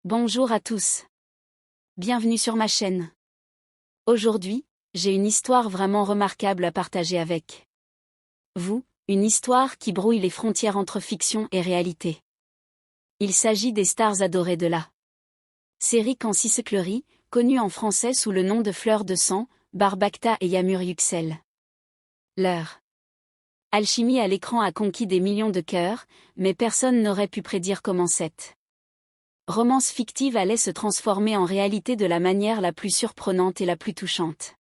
Bonjour à tous. Bienvenue sur ma chaîne. Aujourd'hui, j'ai une histoire vraiment remarquable à partager avec vous, une histoire qui brouille les frontières entre fiction et réalité. Il s'agit des stars adorées de la série Cancy-Secleury, connue en français sous le nom de Fleur de Sang, Barbacta et Yamur Yüksel. Leur alchimie à l'écran a conquis des millions de cœurs, mais personne n'aurait pu prédire comment cette romance fictive allait se transformer en réalité de la manière la plus surprenante et la plus touchante.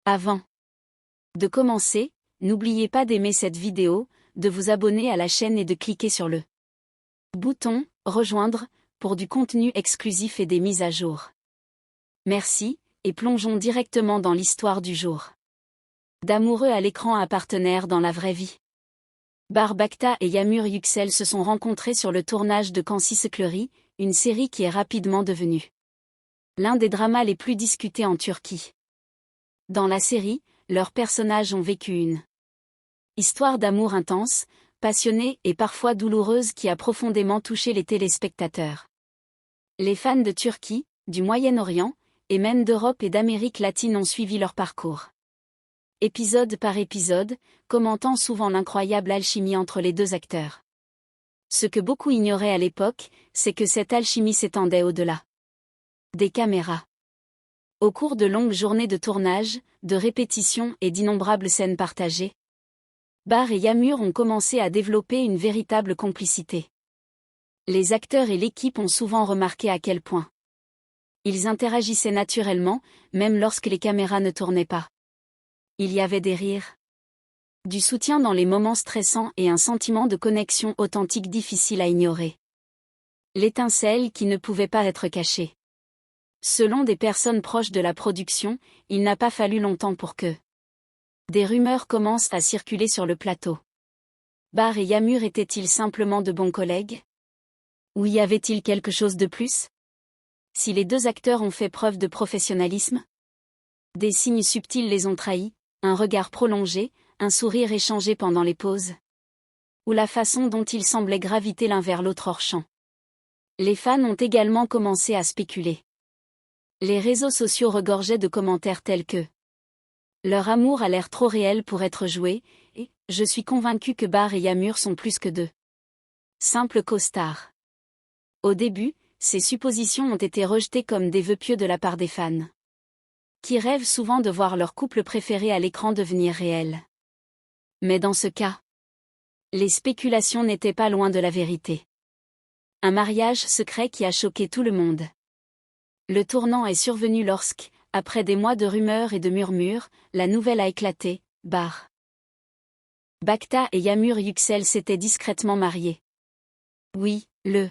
Avant de commencer, n'oubliez pas d'aimer cette vidéo, de vous abonner à la chaîne et de cliquer sur le bouton « Rejoindre » pour du contenu exclusif et des mises à jour. Merci, et plongeons directement dans l'histoire du jour. D'amoureux à l'écran à partenaires dans la vraie vie. Barbacta et Yamur Yüksel se sont rencontrés sur le tournage de Cancy-Secleury, une série qui est rapidement devenue l'un des dramas les plus discutés en Turquie. Dans la série, leurs personnages ont vécu une histoire d'amour intense, passionnée et parfois douloureuse qui a profondément touché les téléspectateurs. Les fans de Turquie, du Moyen-Orient, et même d'Europe et d'Amérique latine ont suivi leur parcours. Épisode par épisode, commentant souvent l'incroyable alchimie entre les deux acteurs. Ce que beaucoup ignoraient à l'époque, c'est que cette alchimie s'étendait au-delà des caméras. Au cours de longues journées de tournage, de répétitions et d'innombrables scènes partagées, Bar et Yamur ont commencé à développer une véritable complicité. Les acteurs et l'équipe ont souvent remarqué à quel point ils interagissaient naturellement, même lorsque les caméras ne tournaient pas. Il y avait des rires, du soutien dans les moments stressants et un sentiment de connexion authentique difficile à ignorer. L'étincelle qui ne pouvait pas être cachée. Selon des personnes proches de la production, il n'a pas fallu longtemps pour que des rumeurs commencent à circuler sur le plateau. Bar et Yamur étaient-ils simplement de bons collègues? Ou y avait-il quelque chose de plus? Si les deux acteurs ont fait preuve de professionnalisme, des signes subtils les ont trahis, un regard prolongé, un sourire échangé pendant les pauses, ou la façon dont ils semblaient graviter l'un vers l'autre hors champ. Les fans ont également commencé à spéculer. Les réseaux sociaux regorgeaient de commentaires tels que « Leur amour a l'air trop réel pour être joué » et « Je suis convaincu que Bar et Yamur sont plus que deux simples co-stars ». Au début, ces suppositions ont été rejetées comme des vœux pieux de la part des fans, qui rêvent souvent de voir leur couple préféré à l'écran devenir réel. Mais dans ce cas, les spéculations n'étaient pas loin de la vérité. Un mariage secret qui a choqué tout le monde. Le tournant est survenu lorsque, après des mois de rumeurs et de murmures, la nouvelle a éclaté. Barbacta et Yamur Yüksel s'étaient discrètement mariés. Oui, le